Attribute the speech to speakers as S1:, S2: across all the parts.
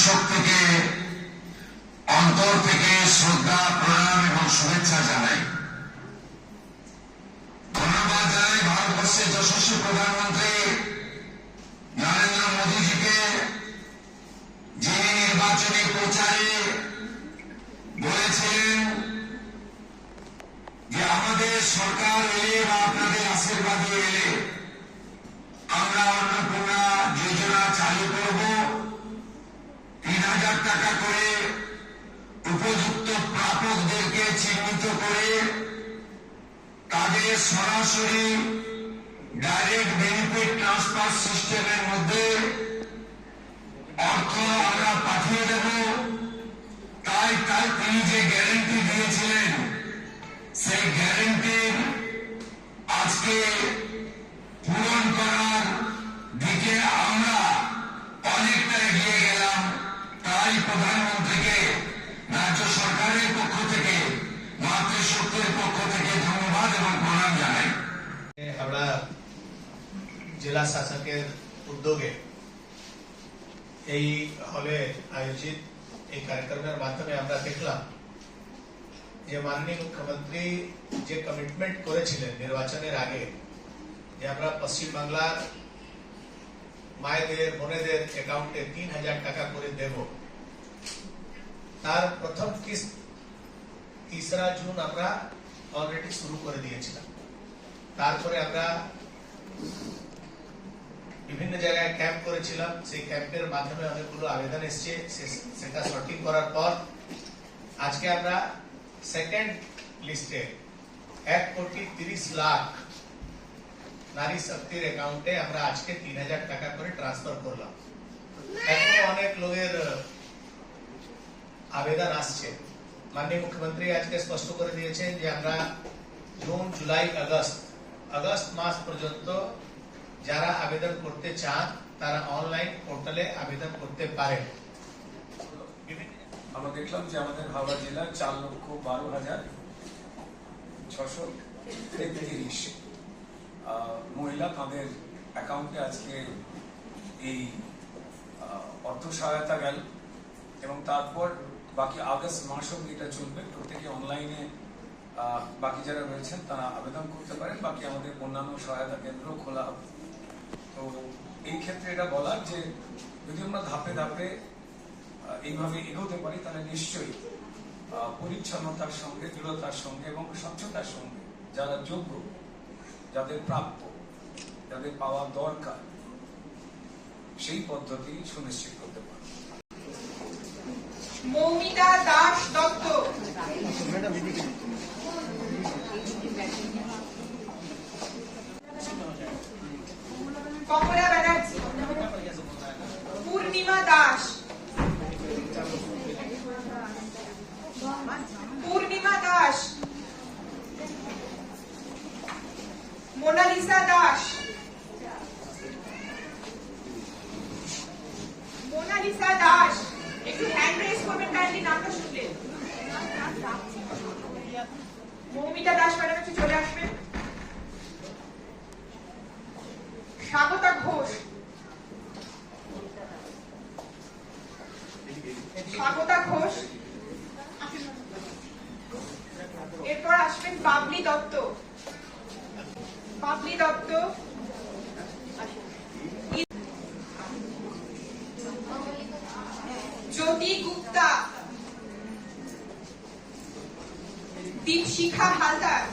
S1: শক্তিকে অন্তর থেকে শ্রদ্ধা, প্রণাম এবং শুভেচ্ছা জানাই। ধন্যবাদ জানাই ভারতবর্ষের যশস্বী প্রধানমন্ত্রী নরেন্দ্র মোদীজিকে, যিনি নির্বাচনী প্রচারে বলেছিলেন যে আমাদের সরকার এলে বা আপনাদের আশীর্বাদে এলে আমরা অন্নপূর্ণা যোজনা চালু করব। ৩,০০০ টাকা করে উপযুক্ত প্রাপকদেরকে চিহ্নিত করে তাদের সরাসরি ডাইরেক্ট বেনিফিট ট্রান্সফার সিস্টেমের মধ্যে অর্থ আমরা পাঠিয়ে দেব। তাই তিনি যে গ্যারেন্টি দিয়েছিলেন সেই গ্যারেন্টির আজকে পূরণ করার দিকে আমরা অনেকটা এগিয়ে গেলাম। তাই প্রধানমন্ত্রীকে রাজ্য সরকারের পক্ষ থেকে, মাতৃশক্তির পক্ষ থেকে ধন্যবাদ এবং প্রণাম জানাই।
S2: হাওড়া জেলা শাসকের উদ্যোগে এই হলে আয়োজিত এই কার্যক্রমের মাধ্যমে আমরা দেখলাম যে মাননীয় মুখ্যমন্ত্রী যে কমিটমেন্ট করেছিলেন নির্বাচনের আগে যে আমরা পশ্চিম বাংলার মায়েদের বোনেদের অ্যাকাউন্টে ৩,০০০ টাকা করে দেব, তার প্রথম কিস্ত ৩রা জুন আমরা অলরেডি শুরু করে দিয়েছিলাম। তারপরে আমরা বিভিন্ন জায়গায় ক্যাম্প করেছিলাম। সেই ক্যাম্পের মাধ্যমে অনেকগুলো আবেদন এসছে, সেটা সর্টিং করার পর আজকে আমরা সেকেন্ড লিস্টে ১,৩০,০০,০০০ নারী শক্তির অ্যাকাউন্টে আমরা আজকে ৩,০০০ টাকা করে ট্রান্সফার করলাম। এখনো অনেক লোকের আবেদন আসছে। মাননীয় মুখ্যমন্ত্রী আজকে স্পষ্ট করে দিয়েছেন যে আমরা জুন, জুলাই, আগস্ট মাস পর্যন্ত যারা আবেদন করতে চান তারা অনলাইন পোর্টালে আবেদন করতে পারেন।
S3: আমরা দেখলাম যে আমাদের হাওড়া জেলার 4,12,633 মহিলা তাদের অ্যাকাউন্টে আজকে এই অর্থ সহায়তা গেল এবং তারপর বাকি আগস্ট মাস অব্দি এটা চলবে। প্রত্যেকে অনলাইনে বাকি যারা রয়েছেন তারা আবেদন করতে পারেন। বাকি আমাদের অন্যান্য সহায়তা কেন্দ্র খোলা হবে। তো এই ক্ষেত্রে এটা বলার যে যদি আমরা ধাপে ধাপে এইভাবে এগোতে পারি তাহলে নিশ্চয়ই পরিচ্ছন্নতার সঙ্গে, দৃঢ়তার সঙ্গে এবং স্বচ্ছতার সঙ্গে যারা যোগ্য, যাদের প্রাপ্য, যাদের পাওয়া দরকার সেই পদ্ধতি সুনিশ্চিত করতে পারে।
S4: মৌমিতা দাস দত্ত, কমলা ব্যানার্জি, পূর্ণিমা দাস, মোনালিসা দাস, একটু হ্যান্ড রেজ করবেন কাইন্ডলি, নামটা শুনলে। মৌমিতা দাস ম্যাডাম একটু চলে আসবেন। স্বাগতা ঘোষ, এরপর আসবেন বাবলি দত্ত, জ্যোতি গুপ্তা, দীপশিখা হালদার,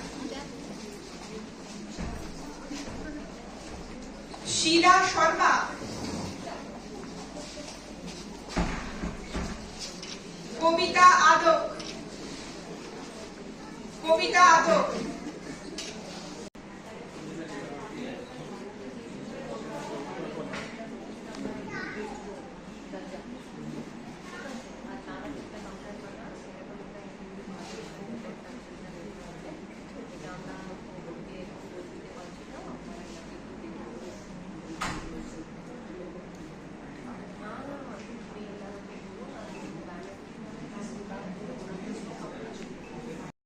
S4: শীলা শর্মা, কবিতা আদক,